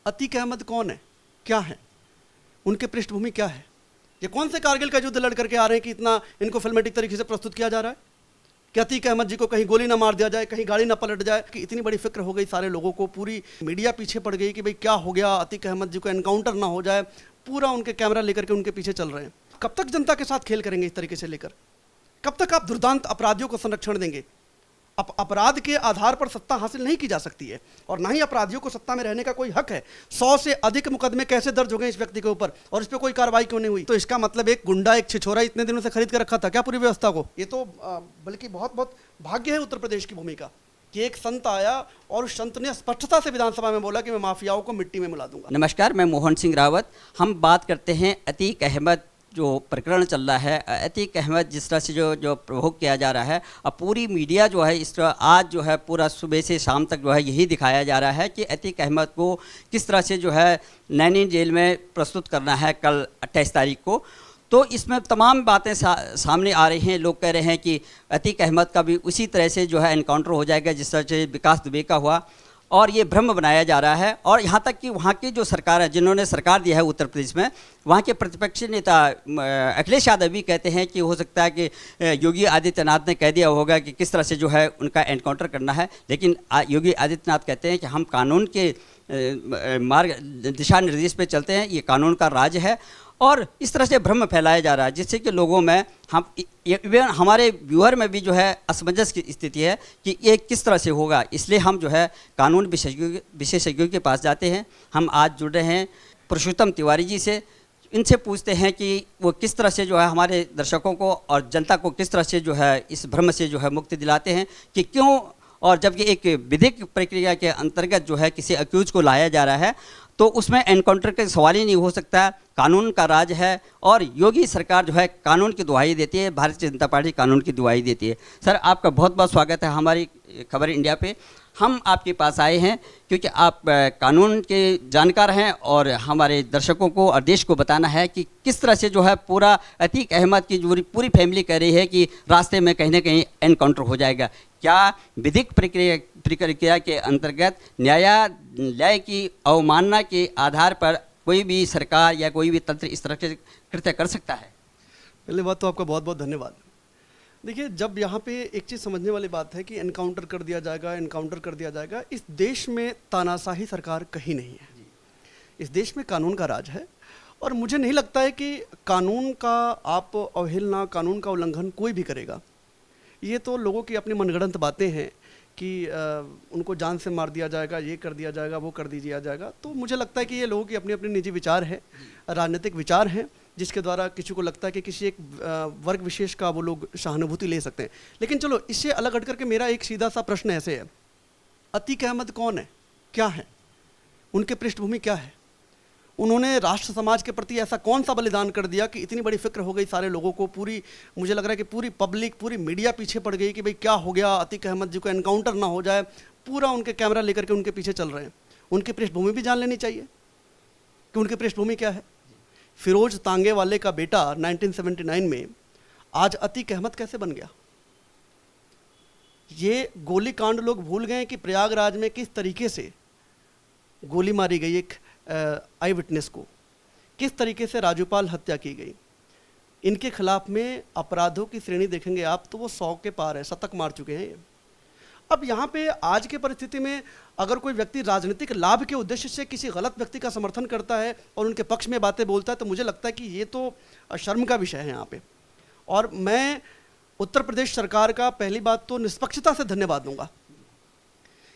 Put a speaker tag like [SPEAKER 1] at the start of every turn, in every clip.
[SPEAKER 1] अतीक अहमद कौन है, क्या है, उनके पृष्ठभूमि क्या है? ये कौन से कारगिल का युद्ध लड़ करके आ रहे हैं कि इतना इनको फिल्मेटिक तरीके से प्रस्तुत किया जा रहा है कि अतीक अहमद जी को कहीं गोली ना मार दिया जाए, कहीं गाड़ी ना पलट जाए, कि इतनी बड़ी फिक्र हो गई सारे लोगों को, पूरी मीडिया पीछे पड़ गई कि भाई क्या हो गया, अतीक अहमद जी को एनकाउंटर ना हो जाए, पूरा उनके कैमरा लेकर के उनके पीछे चल रहे हैं। कब तक जनता के साथ खेल करेंगे इस तरीके से लेकर? कब तक आप दुर्दांत अपराधियों को संरक्षण देंगे? अपराध के आधार पर सत्ता हासिल नहीं की जा सकती है, और ना ही अपराधियों को सत्ता में रहने का कोई हक है। 100 से अधिक मुकदमे कैसे दर्ज हो गए इस व्यक्ति के ऊपर, और इस पर कोई कार्रवाई क्यों नहीं हुई? तो इसका मतलब एक गुंडा, एक छिछोरा इतने दिनों से खरीद कर रखा था क्या पूरी व्यवस्था को? ये तो बल्कि बहुत बहुत भाग्य है उत्तर प्रदेश की भूमि का कि एक संत आया और उस संत ने स्पष्टता से विधानसभा में बोला कि मैं माफियाओं को मिट्टी में मिला दूंगा।
[SPEAKER 2] नमस्कार, मैं मोहन सिंह रावत। हम बात करते हैं अतीक अहमद जो प्रकरण चल रहा है। अतीक अहमद जिस तरह से जो प्रभोग किया जा रहा है, अब पूरी मीडिया जो है इस तरह आज जो है पूरा सुबह से शाम तक जो है यही दिखाया जा रहा है कि अतीक अहमद को किस तरह से जो है नैनी जेल में प्रस्तुत करना है कल 28 तारीख को। तो इसमें तमाम बातें सामने आ रही हैं। लोग कह रहे हैं कि अतीक अहमद का भी उसी तरह से जो है एनकाउंटर हो जाएगा जिस तरह से विकास दुबे का हुआ, और ये भ्रम बनाया जा रहा है। और यहाँ तक कि वहाँ की जो सरकार है, जिन्होंने सरकार दिया है उत्तर प्रदेश में, वहाँ के प्रतिपक्ष नेता अखिलेश यादव भी कहते हैं कि हो सकता है कि योगी आदित्यनाथ ने कह दिया होगा कि किस तरह से जो है उनका एनकाउंटर करना है। लेकिन योगी आदित्यनाथ कहते हैं कि हम कानून के मार्ग दिशा निर्देश पे चलते हैं, ये कानून का राज है। और इस तरह से भ्रम फैलाया जा रहा है जिससे कि लोगों में इवन हमारे व्यूअर में भी जो है असमंजस की स्थिति है कि ये किस तरह से होगा। इसलिए हम जो है कानून विशेषज्ञों के पास जाते हैं। हम आज जुड़ रहे हैं पुरुषोत्तम तिवारी जी से। इनसे पूछते हैं कि वो किस तरह से जो है हमारे दर्शकों को और जनता को किस तरह से जो है इस भ्रम से जो है मुक्ति दिलाते हैं कि क्यों, और जबकि एक विधिक प्रक्रिया के अंतर्गत जो है किसी अक्यूज को लाया जा रहा है तो उसमें एनकाउंटर का सवाल ही नहीं हो सकता। कानून का राज है और योगी सरकार जो है कानून की दुहाई देती है, भारतीय जनता पार्टी कानून की दुहाई देती है। सर, आपका बहुत बहुत स्वागत है हमारी खबर इंडिया पे। हम आपके पास आए हैं क्योंकि आप कानून के जानकार हैं और हमारे दर्शकों को और देश को बताना है कि किस तरह से जो है पूरा अतीक अहमद की जो पूरी फैमिली कह रही है कि रास्ते में कहीं ना कहीं एनकाउंटर हो जाएगा। क्या विधिक प्रक्रिया के अंतर्गत न्यायालय की अवमानना के आधार पर कोई भी सरकार या कोई भी तंत्र इस तरह के कृत्य कर सकता है?
[SPEAKER 1] पहले बात तो आपका बहुत बहुत धन्यवाद। देखिए, जब यहाँ पे एक चीज़ समझने वाली बात है कि एनकाउंटर कर दिया जाएगा, एनकाउंटर कर दिया जाएगा, इस देश में तानाशाही सरकार कहीं नहीं है। इस देश में कानून का राज है, और मुझे नहीं लगता है कि कानून का आप अवहेलना, कानून का उल्लंघन कोई भी करेगा। ये तो लोगों की अपनी मनगढ़ंत बातें हैं कि उनको जान से मार दिया जाएगा, ये कर दिया जाएगा, वो कर दिया जाएगा। तो मुझे लगता है कि ये लोगों की अपनी अपनी निजी विचार है, राजनीतिक विचार हैं, जिसके द्वारा किसी को लगता है कि किसी एक वर्ग विशेष का वो लोग सहानुभूति ले सकते हैं। लेकिन चलो, इससे अलग हट करके मेरा एक सीधा सा प्रश्न ऐसे है, अतीक अहमद कौन है, क्या है, उनके पृष्ठभूमि क्या है? उन्होंने राष्ट्र समाज के प्रति ऐसा कौन सा बलिदान कर दिया कि इतनी बड़ी फिक्र हो गई सारे लोगों को, पूरी मुझे लग रहा है कि पूरी पब्लिक, पूरी मीडिया पीछे पड़ गई कि भाई क्या हो गया, अतीक अहमद जी को एनकाउंटर ना हो जाए, पूरा उनके कैमरा लेकर के उनके पीछे चल रहे हैं। उनकी पृष्ठभूमि भी जान लेनी चाहिए कि उनकी पृष्ठभूमि क्या है। फिरोज तांगे वाले का बेटा 1979 में आज अतीक अहमद कैसे बन गया? ये गोली कांड लोग भूल गए कि प्रयागराज में किस तरीके से गोली मारी गई एक आई विटनेस को, किस तरीके से राजूपाल हत्या की गई। इनके खिलाफ में अपराधों की श्रेणी देखेंगे आप तो वो 100 के पार है, शतक मार चुके हैं ये। अब यहाँ पे आज की परिस्थिति में अगर कोई व्यक्ति राजनीतिक लाभ के उद्देश्य से किसी गलत व्यक्ति का समर्थन करता है और उनके पक्ष में बातें बोलता है तो मुझे लगता है कि ये तो शर्म का विषय है यहाँ पे। और मैं उत्तर प्रदेश सरकार का पहली बात तो निष्पक्षता से धन्यवाद दूंगा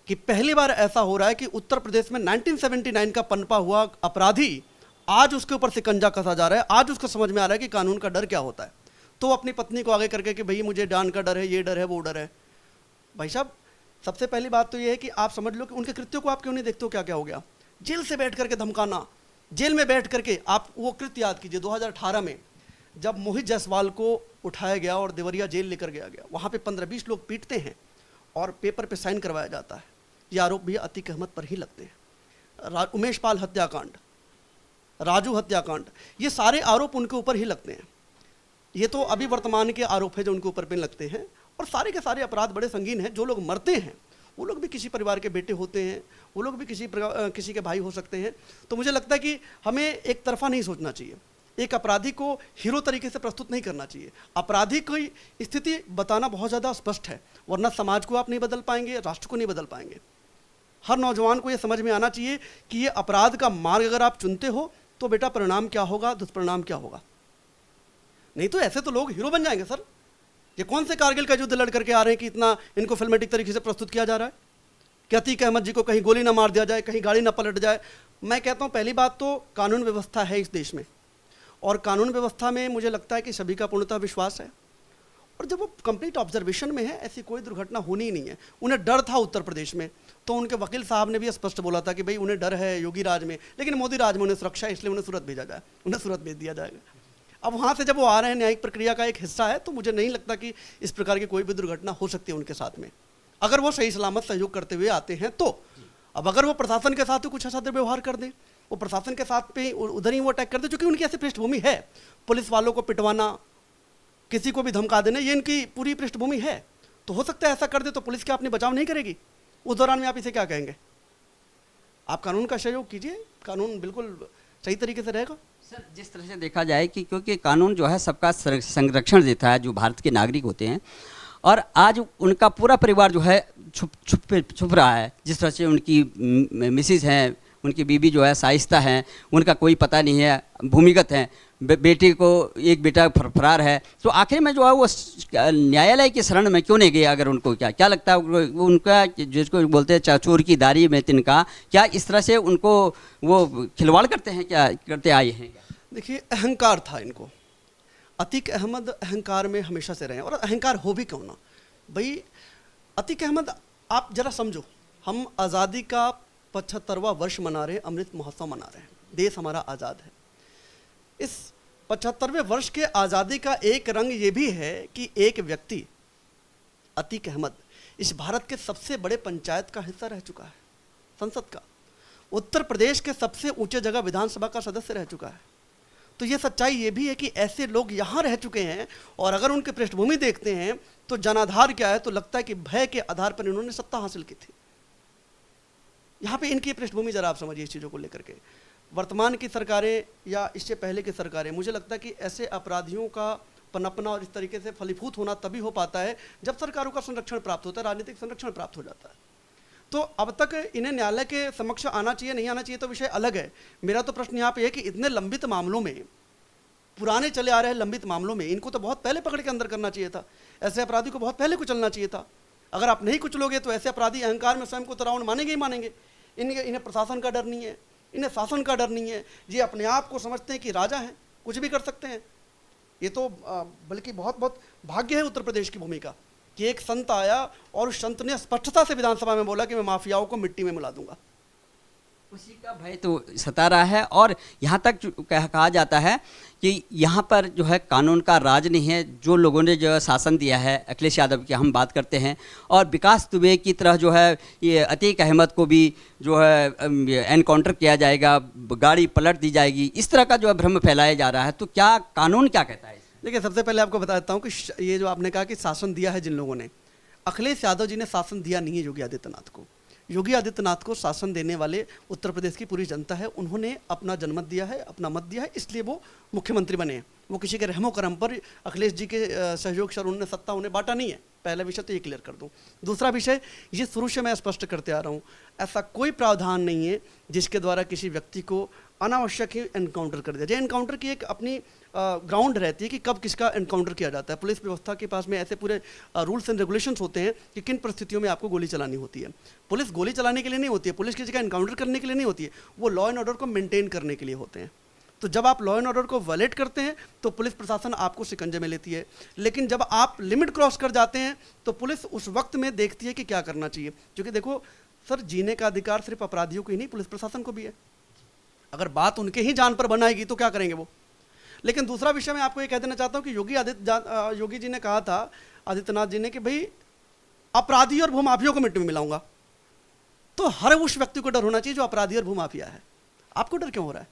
[SPEAKER 1] कि पहली बार ऐसा हो रहा है कि उत्तर प्रदेश में 1979 का पनपा हुआ अपराधी आज उसके ऊपर शिकंजा कसा जा रहा है। आज उसको समझ में आ रहा है कि कानून का डर क्या होता है। तो अपनी पत्नी को आगे करके कि भाई मुझे जान का डर है, ये डर है, वो डर है। भाई साहब, सबसे पहली बात तो ये है कि आप समझ लो कि उनके कृत्यों को आप क्यों नहीं देखते हो, क्या क्या हो गया। जेल से बैठ करके धमकाना, जेल में बैठ करके आप वो कृत्य याद कीजिए 2018 में जब मोहित जायसवाल को उठाया गया और देवरिया जेल लेकर गया, वहाँ पे 15-20 लोग पीटते हैं और पेपर पे साइन करवाया जाता है। ये आरोप भी अतीक अहमद पर ही लगते हैं। उमेश पाल हत्याकांड, राजू हत्याकांड, ये सारे आरोप उनके ऊपर ही लगते हैं। ये तो अभी वर्तमान के आरोप है जो उनके ऊपर पे लगते हैं। और सारे के सारे अपराध बड़े संगीन हैं। जो लोग मरते हैं वो लोग भी किसी परिवार के बेटे होते हैं, वो लोग भी किसी के भाई हो सकते हैं। तो मुझे लगता है कि हमें एक तरफा नहीं सोचना चाहिए, एक अपराधी को हीरो तरीके से प्रस्तुत नहीं करना चाहिए। अपराधी की स्थिति बताना बहुत ज़्यादा स्पष्ट है, वरना समाज को आप नहीं बदल पाएंगे, राष्ट्र को नहीं बदल पाएंगे। हर नौजवान को ये समझ में आना चाहिए कि ये अपराध का मार्ग अगर आप चुनते हो तो बेटा परिणाम क्या होगा, दुष्परिणाम क्या होगा। नहीं तो ऐसे तो लोग हीरो बन जाएंगे सर। ये कौन से कारगिल का युद्ध लड़ करके आ रहे हैं कि इतना इनको फिल्मेटिक तरीके से प्रस्तुत किया जा रहा है कि अतीक अहमद जी को कहीं गोली ना मार दिया जाए, कहीं गाड़ी ना पलट जाए। मैं कहता हूँ पहली बात तो कानून व्यवस्था है इस देश में, और कानून व्यवस्था में मुझे लगता है कि सभी का पूर्णतः विश्वास है, और जब वो कंप्लीट ऑब्जर्वेशन में है ऐसी कोई दुर्घटना होनी ही नहीं है। उन्हें डर था उत्तर प्रदेश में, तो उनके वकील साहब ने भी स्पष्ट बोला था कि भाई उन्हें डर है योगी राज में, लेकिन मोदी राज में उन्हें सुरक्षा है, इसलिए उन्हें सूरत भेजा जाए, उन्हें सूरत भेज दिया जाएगा। अब वहाँ से जब वो आ रहे हैं, न्यायिक प्रक्रिया का एक हिस्सा है, तो मुझे नहीं लगता कि इस प्रकार की कोई भी दुर्घटना हो सकती है उनके साथ में, अगर वो सही सलामत सहयोग करते हुए आते हैं तो। अब अगर वो प्रशासन के साथ कुछ ऐसा दुर्व्यवहार कर दें, वो प्रशासन के साथ पे उधर ही वो अटैक कर दे, क्योंकि उनकी ऐसी पृष्ठभूमि है, पुलिस वालों को पिटवाना, किसी को भी धमका देना, ये इनकी पूरी पृष्ठभूमि है। तो हो सकता है ऐसा कर दे तो पुलिस क्या अपने बचाव नहीं करेगी? उस दौरान में आप इसे क्या कहेंगे? आप कानून का सहयोग कीजिए, कानून बिल्कुल सही तरीके से रहेगा।
[SPEAKER 2] सर, जिस तरह से देखा जाए कि क्योंकि कानून जो है सबका संरक्षण देता है जो भारत के नागरिक होते हैं, और आज उनका पूरा परिवार जो है छुप रहा है। जिस तरह से उनकी मिसिज हैं, उनकी बीबी जो है शाइस्ता हैं, उनका कोई पता नहीं है, भूमिगत हैं, बेटी को एक बेटा फरार है, तो आखिर में जो है वो न्यायालय की शरण में क्यों नहीं गए? अगर उनको क्या लगता है उनका, जिसको बोलते हैं चोर की दाढ़ी में तिनका, क्या इस तरह से उनको वो खिलवाड़ करते हैं, क्या करते आए हैं?
[SPEAKER 1] देखिए, अहंकार था इनको। अतीक अहमद अहंकार में हमेशा से रहे, और अहंकार हो भी क्यों ना भाई। अतीक अहमद, आप जरा समझो, हम आज़ादी का 75वां वर्ष मना रहे हैं, अमृत महोत्सव मना रहे हैं, देश हमारा आज़ाद है। इस 75वें वर्ष के आज़ादी का एक रंग ये भी है कि एक व्यक्ति अतीक अहमद इस भारत के सबसे बड़े पंचायत का हिस्सा रह चुका है, संसद का, उत्तर प्रदेश के सबसे ऊंचे जगह विधानसभा का सदस्य रह चुका है। तो ये सच्चाई ये भी है कि ऐसे लोग यहाँ रह चुके हैं, और अगर उनकी पृष्ठभूमि देखते हैं तो जनाधार क्या है, तो लगता है कि भय के आधार पर इन्होंने सत्ता हासिल की थी। यहाँ पे इनकी पृष्ठभूमि जरा आप समझिए इस चीज़ों को लेकर के। वर्तमान की सरकारें या इससे पहले की सरकारें, मुझे लगता है कि ऐसे अपराधियों का पनपना और इस तरीके से फलीभूत होना तभी हो पाता है जब सरकारों का संरक्षण प्राप्त होता है, राजनीतिक संरक्षण प्राप्त हो जाता है। तो अब तक इन्हें न्यायालय के समक्ष आना चाहिए, नहीं आना चाहिए तो विषय अलग है। मेरा तो प्रश्न यहाँ पे है कि इतने लंबित मामलों में, पुराने चले आ रहे लंबित मामलों में, इनको तो बहुत पहले पकड़ के अंदर करना चाहिए था। ऐसे अपराधी को बहुत पहले कुचलना चाहिए था। अगर आप नहीं कुचलोगे तो ऐसे अपराधी अहंकार में स्वयं को तराउन मानेंगे ही मानेंगे। इन्हें प्रशासन का डर नहीं है, इन्हें शासन का डर नहीं है, ये अपने आप को समझते हैं कि राजा हैं, कुछ भी कर सकते हैं। ये तो बल्कि बहुत बहुत भाग्य है उत्तर प्रदेश की भूमिका कि एक संत आया और उस संत ने स्पष्टता से विधानसभा में बोला कि मैं माफियाओं को मिट्टी में मिला दूंगा।
[SPEAKER 2] उसी का भय तो सता रहा है, और यहाँ तक कहा जाता है कि यहाँ पर जो है कानून का राज नहीं है। जो लोगों ने जो शासन दिया है, अखिलेश यादव की हम बात करते हैं, और विकास दुबे की तरह जो है ये अतीक अहमद को भी जो है एनकाउंटर किया जाएगा, गाड़ी पलट दी जाएगी, इस तरह का जो है भ्रम फैलाया जा रहा है। तो क्या कानून क्या कहता है?
[SPEAKER 1] देखिए, सबसे पहले आपको बताता हूँ कि ये जो आपने कहा कि शासन दिया है जिन लोगों ने, अखिलेश यादव जी ने शासन दिया नहीं है योगी आदित्यनाथ को। योगी आदित्यनाथ को शासन देने वाले उत्तर प्रदेश की पूरी जनता है। उन्होंने अपना जनमत दिया है, अपना मत दिया है, इसलिए वो मुख्यमंत्री बने हैं। वो किसी के रहमो करम पर अखिलेश जी के सहयोग से उन्होंने सत्ता उन्हें बांटा नहीं है। पहला विषय तो ये क्लियर कर दूं। दूसरा विषय, ये शुरू से मैं स्पष्ट करते आ रहा हूँ, ऐसा कोई प्रावधान नहीं है जिसके द्वारा किसी व्यक्ति को अनावश्यक ही एनकाउंटर कर दिया जाए। एनकाउंटर की एक अपनी ग्राउंड रहती है कि कब किसका एनकाउंटर किया जाता है। पुलिस व्यवस्था के पास में ऐसे पूरे रूल्स एंड रेगुलेशंस होते हैं कि किन परिस्थितियों में आपको गोली चलानी होती है। पुलिस गोली चलाने के लिए नहीं होती है, पुलिस किसी का एनकाउंटर करने के लिए नहीं होती है, वो लॉ एंड ऑर्डर को मेंटेन करने के लिए होते हैं। तो जब आप लॉ एंड ऑर्डर को वायलेट करते हैं तो पुलिस प्रशासन आपको शिकंजे में लेती है, लेकिन जब आप लिमिट क्रॉस कर जाते हैं तो पुलिस उस वक्त में देखती है कि क्या करना चाहिए। क्योंकि देखो सर, जीने का अधिकार सिर्फ अपराधियों को ही नहीं, पुलिस प्रशासन को भी है। अगर बात उनके ही जान पर बनाएगी तो क्या करेंगे वो। लेकिन दूसरा विषय मैं आपको ये कह देना चाहता हूँ कि योगी जी ने कहा था, आदित्यनाथ जी ने, कि भाई अपराधी और भूमाफियों को मिट्टी में मिलाऊंगा। तो हर उस व्यक्ति को डर होना चाहिए जो अपराधी और भूमाफिया है। आपको डर क्यों हो रहा है?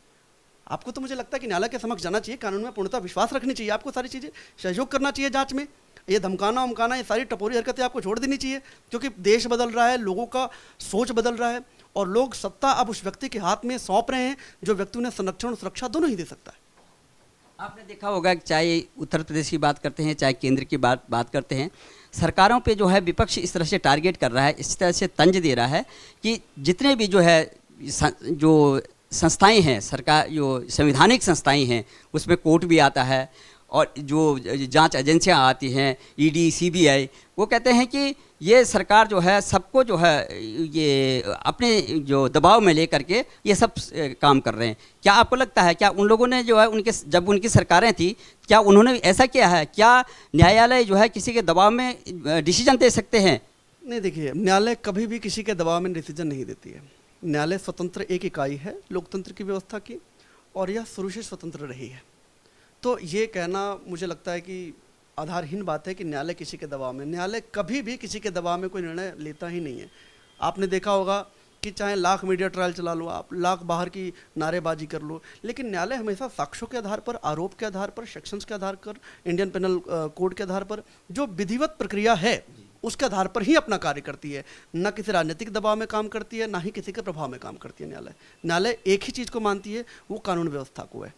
[SPEAKER 1] आपको तो मुझे लगता है कि न्यायालय के समक्ष जाना चाहिए, कानून में पूर्णतः विश्वास रखनी चाहिए, आपको सारी चीज़ें सहयोग करना चाहिए जांच में। ये धमकाना उमकाना, ये सारी टपोरी हरकतें आपको छोड़ देनी चाहिए, क्योंकि देश बदल रहा है, लोगों का सोच बदल रहा है, और लोग सत्ता अब उस व्यक्ति के हाथ में सौंप रहे हैं जो व्यक्ति उन्हें संरक्षण और सुरक्षा दोनों ही दे सकता है।
[SPEAKER 2] आपने देखा होगा कि चाहे उत्तर प्रदेश की बात करते हैं, चाहे केंद्र की बात करते हैं, सरकारों पे जो है विपक्ष इस तरह से टारगेट कर रहा है, इस तरह से तंज दे रहा है कि जितने भी जो है जो संस्थाएं हैं, सरकार जो संवैधानिक संस्थाएं हैं, उसमें कोर्ट भी आता है और जो जांच एजेंसियां आती हैं, ईडी, सीबीआई, वो कहते हैं कि ये सरकार जो है सबको जो है ये अपने जो दबाव में लेकर के ये सब काम कर रहे हैं। क्या आपको लगता है, क्या उन लोगों ने जो है उनके जब उनकी सरकारें थी, क्या उन्होंने ऐसा किया है? क्या न्यायालय जो है किसी के दबाव में डिसीजन दे सकते हैं?
[SPEAKER 1] नहीं, देखिए, न्यायालय कभी भी किसी के दबाव में डिसीजन नहीं देती है। न्यायालय स्वतंत्र एक इकाई है लोकतंत्र की व्यवस्था की, और यह शुरू से स्वतंत्र रही है। तो ये कहना मुझे लगता है कि आधारहीन बात है कि न्यायालय किसी के दबाव में, न्यायालय कभी भी किसी के दबाव में कोई निर्णय लेता ही नहीं है। आपने देखा होगा कि चाहे लाख मीडिया ट्रायल चला लो, आप लाख बाहर की नारेबाजी कर लो, लेकिन न्यायालय हमेशा साक्ष्यों के आधार पर, आरोप के आधार पर, सेक्शंस के आधार पर, इंडियन पेनल कोड के आधार पर, जो विधिवत प्रक्रिया है उसके आधार पर ही अपना कार्य करती है। न किसी राजनीतिक दबाव में काम करती है, ना ही किसी के प्रभाव में काम करती है। न्यायालय एक ही चीज़ को मानती है, वो कानून व्यवस्था को है,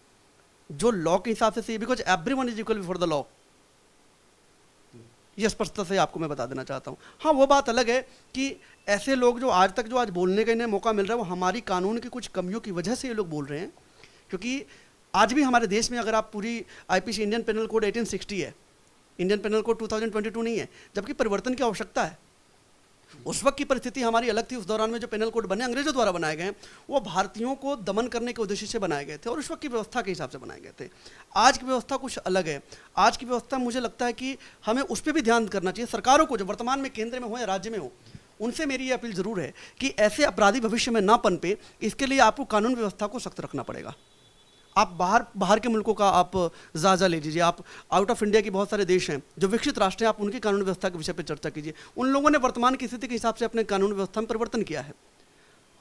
[SPEAKER 1] जो लॉ के हिसाब से, because everyone is equal before the law. ये स्पष्टता से आपको मैं बता देना चाहता हूँ। हाँ, वो बात अलग है कि ऐसे लोग जो आज बोलने का इन्हें मौका मिल रहा है, वो हमारी कानून की कुछ कमियों की वजह से ये लोग बोल रहे हैं। क्योंकि आज भी हमारे देश में अगर आप पूरी आईपीसी, इंडियन पेनल कोड 1860 है, इंडियन पेनल कोड 2022 नहीं है, जबकि परिवर्तन की आवश्यकता है। उस वक्त की परिस्थिति हमारी अलग थी। उस दौरान में जो पेनल कोड बने, अंग्रेजों द्वारा बनाए गए हैं, वो भारतीयों को दमन करने के उद्देश्य से बनाए गए थे और उस वक्त की व्यवस्था के हिसाब से बनाए गए थे। आज की व्यवस्था कुछ अलग है। आज की व्यवस्था, मुझे लगता है कि हमें उस पर भी ध्यान करना चाहिए। सरकारों को, जो वर्तमान में केंद्र में हो या राज्य में हो, उनसे मेरी ये अपील जरूर है कि ऐसे अपराधी भविष्य में ना पनपे, इसके लिए आपको कानून व्यवस्था को सख्त रखना पड़ेगा। आप बाहर के मुल्कों का आप जायजा ले लीजिए। आप आउट ऑफ इंडिया के बहुत सारे देश हैं जो विकसित राष्ट्र हैं, आप उनकी कानून व्यवस्था के विषय पर चर्चा कीजिए। उन लोगों ने वर्तमान की स्थिति के हिसाब से अपने कानून व्यवस्था में परिवर्तन किया है।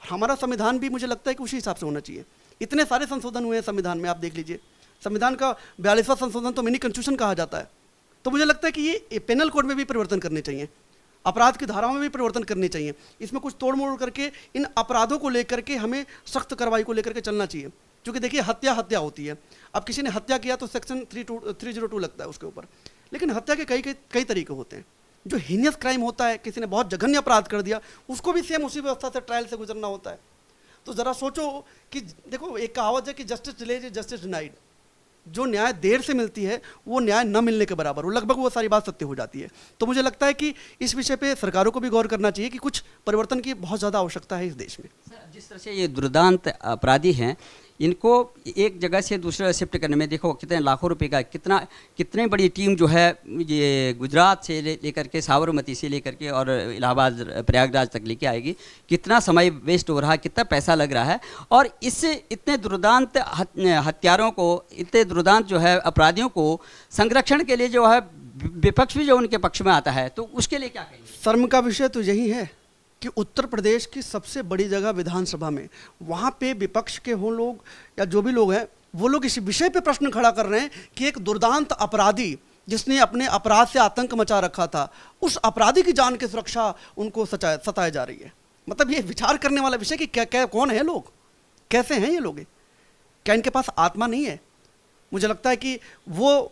[SPEAKER 1] हमारा संविधान भी मुझे लगता है कि उसी हिसाब से होना चाहिए। इतने सारे संशोधन हुए हैं संविधान में, आप देख लीजिए। संविधान का 42वां संशोधन तो मिनी कॉन्स्टिट्यूशन कहा जाता है। तो मुझे लगता है कि ये पेनल कोड में भी परिवर्तन करने चाहिए, अपराध की धाराओं में भी परिवर्तन करने चाहिए। इसमें कुछ तोड़ मोड़ करके इन अपराधों को लेकर के हमें सख्त कार्रवाई को लेकर के चलना चाहिए। क्योंकि देखिए, हत्या होती है। अब किसी ने हत्या किया तो सेक्शन 302 लगता है उसके ऊपर, लेकिन हत्या के कई तरीके होते हैं। जो हीनियस क्राइम होता है, किसी ने बहुत जघन्य अपराध कर दिया, उसको भी सेम उसी व्यवस्था से, ट्रायल से गुजरना होता है। तो ज़रा सोचो कि देखो, एक कहावत है कि justice delayed is justice denied. जो न्याय देर से मिलती है वो न्याय न मिलने के बराबर, वो लगभग वो सारी बात सत्य हो जाती है। तो मुझे लगता है कि इस विषय पे सरकारों को भी गौर करना चाहिए कि कुछ परिवर्तन की बहुत ज़्यादा आवश्यकता है इस देश में।
[SPEAKER 2] जिस तरह से ये दुर्दांत अपराधी हैं, इनको एक जगह से दूसरे जगह शिफ्ट करने में देखो कितने लाखों रुपए का, कितनी बड़ी टीम जो है ये गुजरात से लेकर के, साबरमती से लेकर के और इलाहाबाद, प्रयागराज तक लेके आएगी। कितना समय वेस्ट हो रहा है, कितना पैसा लग रहा है। और इससे इतने दुर्दांत हत्यारों को, इतने दुर्दांत जो है अपराधियों को संरक्षण के लिए जो है विपक्ष भी जो उनके पक्ष में आता है, तो उसके लिए क्या कहेंगे?
[SPEAKER 1] शर्म का विषय तो यही है कि उत्तर प्रदेश की सबसे बड़ी जगह विधानसभा में, वहाँ पे विपक्ष के हों लोग या जो भी लोग हैं, वो लोग इस विषय पे प्रश्न खड़ा कर रहे हैं कि एक दुर्दांत अपराधी जिसने अपने अपराध से आतंक मचा रखा था, उस अपराधी की जान की सुरक्षा उनको सताई जा रही है। मतलब ये विचार करने वाला विषय कि क्या कौन है लोग, कैसे हैं ये लोग, क्या इनके पास आत्मा नहीं है? मुझे लगता है कि वो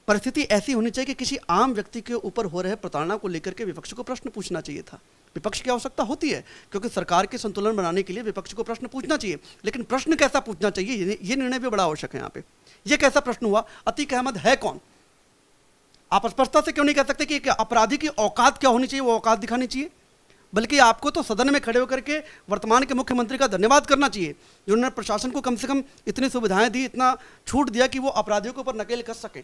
[SPEAKER 1] परिस्थिति ऐसी होनी चाहिए कि किसी आम व्यक्ति के ऊपर हो रहे प्रताड़ना को लेकर के विपक्ष को प्रश्न पूछना चाहिए था। विपक्ष की आवश्यकता होती है क्योंकि सरकार के संतुलन बनाने के लिए विपक्ष को प्रश्न पूछना चाहिए, लेकिन प्रश्न कैसा पूछना चाहिए, ये निर्णय भी बड़ा आवश्यक है यहाँ पे। ये कैसा प्रश्न हुआ, अतीक अहमद है कौन? आप स्पष्टता से क्यों नहीं कह सकते कि अपराधी की औकात क्या होनी चाहिए, वो औकात दिखानी चाहिए? बल्कि आपको तो सदन में खड़े होकर के वर्तमान के मुख्यमंत्री का धन्यवाद करना चाहिए, जिन्होंने प्रशासन को कम से कम इतनी सुविधाएं दी, इतना छूट दिया कि वो अपराधियों के ऊपर नकेल कस सके।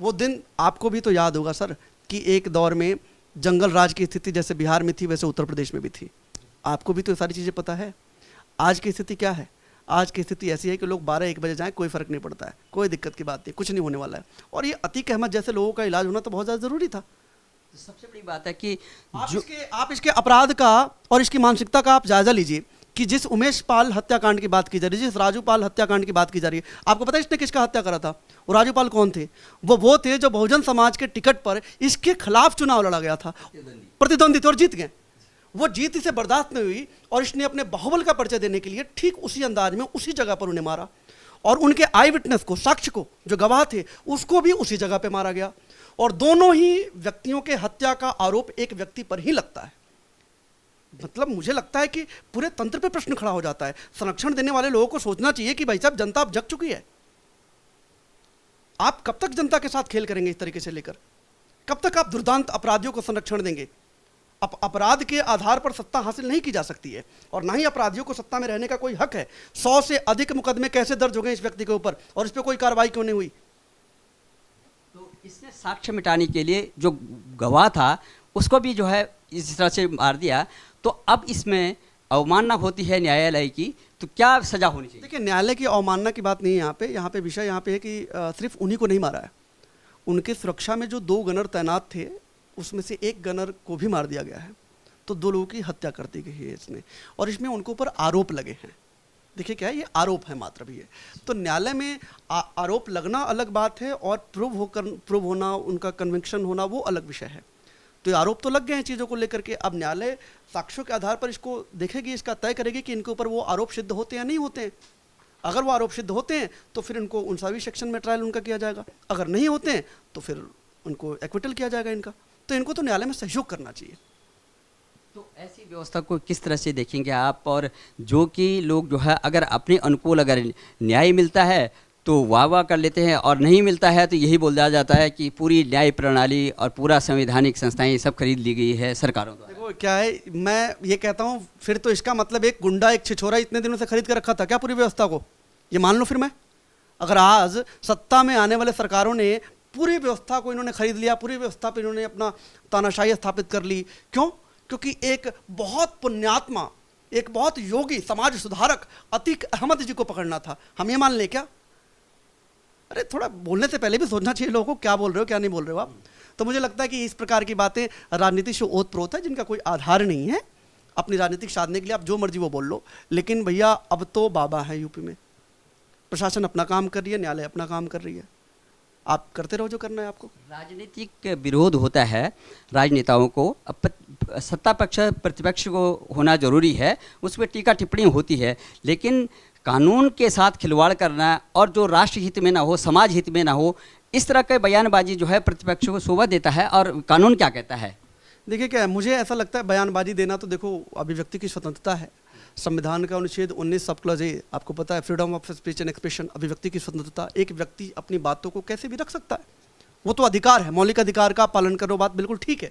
[SPEAKER 1] वो दिन आपको भी तो याद होगा सर कि एक दौर में जंगल राज की स्थिति जैसे बिहार में थी, वैसे उत्तर प्रदेश में भी थी। आपको भी तो सारी चीज़ें पता है। आज की स्थिति क्या है? आज की स्थिति ऐसी है कि लोग 12-1 बजे जाएं, कोई फर्क नहीं पड़ता है, कोई दिक्कत की बात नहीं, कुछ नहीं होने वाला है। और ये अतीक अहमद जैसे लोगों का इलाज होना तो बहुत ज़्यादा ज़रूरी था।
[SPEAKER 2] सबसे बड़ी बात है कि
[SPEAKER 1] आप इसके अपराध का और इसकी मानसिकता का आप जायजा लीजिए कि जिस उमेश पाल हत्याकांड की बात की जा रही है, जिस राजू पाल हत्याकांड की बात की जा रही है, आपको पता है इसने किसका हत्या करा था? वो राजू पाल कौन थे? वो थे जो बहुजन समाज के टिकट पर इसके खिलाफ चुनाव लड़ा गया था, प्रतिद्वंदी थे और जीत गए। वो जीत इसे बर्दाश्त नहीं हुई और इसने अपने बाहुबल का परिचय देने के लिए ठीक उसी अंदाज में उसी जगह पर उन्हें मारा, और उनके आई विटनेस को, साक्ष्य को, जो गवाह थे, उसको भी उसी जगह पे मारा गया। और दोनों ही व्यक्तियों के हत्या का आरोप एक व्यक्ति पर ही लगता है। मतलब मुझे लगता है कि पूरे तंत्र पे प्रश्न खड़ा हो जाता है। संरक्षण देने वाले लोगों को सोचना चाहिए कि भाई साहब, जनता अब जग चुकी है। आप कब तक जनता के साथ खेल करेंगे इस तरीके से लेकर? कब तक आप दुर्दांत अपराधियों को संरक्षण देंगे? अपराध के आधार पर सत्ता हासिल नहीं की जा सकती है, और ना ही अपराधियों को सत्ता में रहने का कोई हक है। 100 से अधिक मुकदमे कैसे दर्ज हो गए इस व्यक्ति के ऊपर, और इस पर कोई कार्रवाई क्यों नहीं हुई?
[SPEAKER 2] तो इसने साक्ष्य मिटाने के लिए जो गवाह था उसको भी जो है इस तरह से मार दिया। तो अब इसमें अवमानना होती है न्यायालय की, तो क्या सजा होनी चाहिए?
[SPEAKER 1] देखिए, न्यायालय की अवमानना की बात नहीं है यहाँ पे विषय यहाँ पे है कि सिर्फ उन्हीं को नहीं मारा है। उनके सुरक्षा में जो 2 गनर तैनात थे, उसमें से 1 गनर को भी मार दिया गया है। तो 2 लोगों की हत्या कर दी गई है इसने, और इसमें उनके ऊपर आरोप लगे हैं। देखिए क्या है, ये आरोप है मात्र भी है। तो न्यायालय में आरोप लगना अलग बात है, और प्रूव होना, उनका कन्विक्शन होना, वो अलग विषय है। तो ये आरोप तो लग गए हैं चीज़ों को लेकर के। अब न्यायालय साक्ष्यों के आधार पर इसको देखेगी, इसका तय करेगी कि इनके ऊपर वो आरोप सिद्ध होते हैं या नहीं होते हैं। अगर वो आरोप सिद्ध होते हैं तो फिर इनको 59वीं सेक्शन में ट्रायल उनका किया जाएगा, अगर नहीं होते हैं तो फिर उनको एक्विटल किया जाएगा इनका। तो इनको तो न्यायालय में सहयोग करना चाहिए।
[SPEAKER 2] तो ऐसी व्यवस्था को किस तरह से देखेंगे आप? और जो कि लोग जो है अगर अपने अनुकूल अगर न्याय मिलता है तो वाह वाह कर लेते हैं, और नहीं मिलता है तो यही बोल दिया जाता है कि पूरी न्याय प्रणाली और पूरा संवैधानिक संस्थाएं सब खरीद ली गई है सरकारों द्वारा।
[SPEAKER 1] देखो क्या है, मैं ये कहता हूँ, फिर तो इसका मतलब एक गुंडा, एक छिछोरा इतने दिनों से खरीद कर रखा था क्या पूरी व्यवस्था को? ये मान लो फिर मैं, अगर आज सत्ता में आने वाले सरकारों ने पूरी व्यवस्था को इन्होंने खरीद लिया, पूरी व्यवस्था पर इन्होंने अपना तानाशाही स्थापित कर ली, क्यों? क्योंकि एक बहुत पुण्यात्मा, एक बहुत योगी समाज सुधारक अतीक अहमद जी को पकड़ना था। हम ये मान लें क्या? अरे थोड़ा बोलने से पहले भी सोचना चाहिए लोगों को, क्या बोल रहे हो क्या नहीं बोल रहे हो आप। तो मुझे लगता है कि इस प्रकार की बातें राजनीति से ओतप्रोत है, जिनका कोई आधार नहीं है। अपनी राजनीतिक साधने के लिए आप जो मर्जी वो बोल लो, लेकिन भैया अब तो बाबा है यूपी में। प्रशासन अपना काम कर रही है, न्यायालय अपना काम कर रही है, आप करते रहो जो करना है आपको।
[SPEAKER 2] राजनीतिक विरोध होता है राजनेताओं को, सत्ता पक्ष प्रतिपक्ष को होना जरूरी है, उसमें टीका टिप्पणी होती है, लेकिन कानून के साथ खिलवाड़ करना और जो राष्ट्र हित में ना हो, समाज हित में ना हो, इस तरह के बयानबाजी जो है प्रतिपक्ष को शोभा देता है। और कानून क्या कहता है?
[SPEAKER 1] देखिए क्या है, मुझे ऐसा लगता है बयानबाजी देना तो देखो अभिव्यक्ति की स्वतंत्रता है। संविधान का अनुच्छेद 19 सब क्लॉज ए, आपको पता है, freedom of speech and expression, अभिव्यक्ति की स्वतंत्रता। एक व्यक्ति अपनी बातों को कैसे भी रख सकता है, वो तो अधिकार है, मौलिक अधिकार का पालन करो, बात बिल्कुल ठीक है।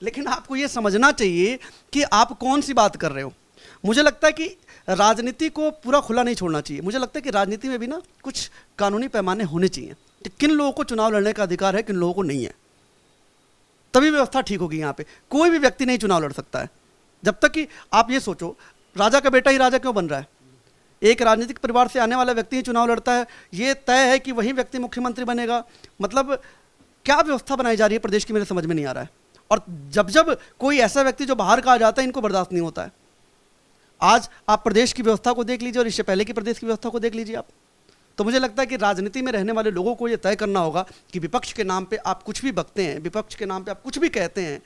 [SPEAKER 1] लेकिन आपको ये समझना चाहिए कि आप कौन सी बात कर रहे हो। मुझे लगता है कि राजनीति को पूरा खुला नहीं छोड़ना चाहिए। मुझे लगता है कि राजनीति में भी ना कुछ कानूनी पैमाने होने चाहिए कि किन लोगों को चुनाव लड़ने का अधिकार है, किन लोगों को नहीं है, तभी व्यवस्था ठीक होगी। यहाँ पे कोई भी व्यक्ति नहीं चुनाव लड़ सकता है। जब तक कि आप ये सोचो, राजा का बेटा ही राजा क्यों बन रहा है? एक राजनीतिक परिवार से आने वाला व्यक्ति ही चुनाव लड़ता है, ये तय है कि वही व्यक्ति मुख्यमंत्री बनेगा। मतलब क्या व्यवस्था बनाई जा रही है प्रदेश की, मेरे समझ में नहीं आ रहा है। और जब जब कोई ऐसा व्यक्ति जो बाहर का आ जाता है, इनको बर्दाश्त नहीं होता है। आज आप प्रदेश की व्यवस्था को देख लीजिए और इससे पहले की प्रदेश की व्यवस्था को देख लीजिए आप। तो मुझे लगता है कि राजनीति में रहने वाले लोगों को ये तय करना होगा कि विपक्ष के नाम पे आप कुछ भी बकते हैं, विपक्ष के नाम पे आप कुछ भी कहते हैं,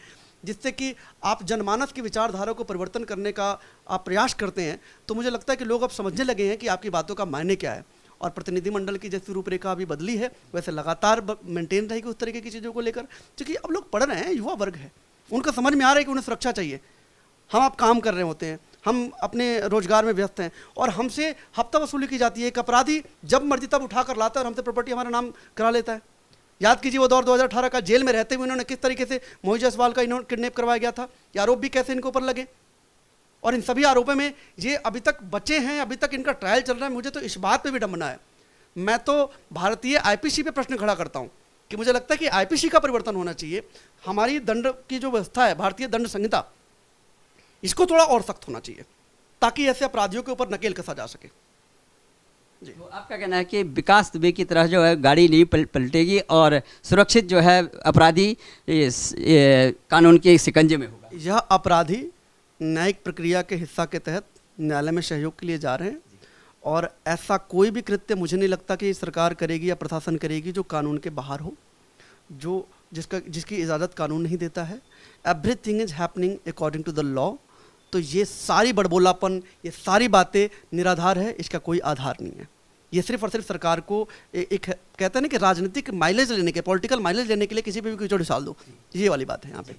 [SPEAKER 1] जिससे कि आप जनमानस की विचारधारा को परिवर्तन करने का आप प्रयास करते हैं। तो मुझे लगता है कि लोग अब समझने लगे हैं कि आपकी बातों का मायने क्या है। और प्रतिनिधिमंडल की जैसी रूपरेखा अभी बदली है, वैसे लगातार मेंटेन रहेगी उस तरीके की चीज़ों को लेकर, क्योंकि अब लोग पढ़ रहे हैं, युवा वर्ग है, उनका समझ में आ रहा है कि उन्हें सुरक्षा चाहिए। हम आप काम कर रहे होते हैं, हम अपने रोजगार में व्यस्त हैं, और हमसे हफ्ता वसूली की जाती है। एक अपराधी जब मर्जी तब उठा कर लाता है और हमसे प्रॉपर्टी हमारा नाम करा लेता है। याद कीजिए वो दौर 2018 का, जेल में रहते हुए इन्होंने किस तरीके से मोहित जायसवाल का इन्होंने किडनैप करवाया गया था। ये आरोप भी कैसे इनके ऊपर लगे, और इन सभी आरोपों में ये अभी तक बचे हैं, अभी तक इनका ट्रायल चल रहा है। मुझे तो इस बात पे भी विडंबना है। मैं तो भारतीय आईपीसी पे प्रश्न खड़ा करता हूँ कि मुझे लगता है कि आईपीसी का परिवर्तन होना चाहिए। हमारी दंड की जो व्यवस्था है, भारतीय दंड संहिता, इसको थोड़ा और सख्त होना चाहिए ताकि ऐसे अपराधियों के ऊपर नकेल कसा जा सके। जी,
[SPEAKER 2] तो आपका कहना है कि विकास दुबे की तरह जो है गाड़ी नहीं पलटेगी और सुरक्षित जो है अपराधी ये कानून के शिकंजे में होगा।
[SPEAKER 1] यह अपराधी न्यायिक प्रक्रिया के हिस्सा के तहत न्यायालय में सहयोग के लिए जा रहे हैं और ऐसा कोई भी कृत्य मुझे नहीं लगता कि सरकार करेगी या प्रशासन करेगी जो कानून के बाहर हो, जो जिसकी इजाज़त कानून नहीं देता है। Everything is happening according to the law. तो ये सारी बड़बोलापन, ये सारी बातें निराधार है, इसका कोई आधार नहीं है। ये सिर्फ और सिर्फ सरकार को एक कहते हैं ना कि राजनीतिक माइलेज लेने के, पॉलिटिकल माइलेज लेने के लिए किसी पे भी कोई डाल दो, ये वाली बात है यहाँ पे।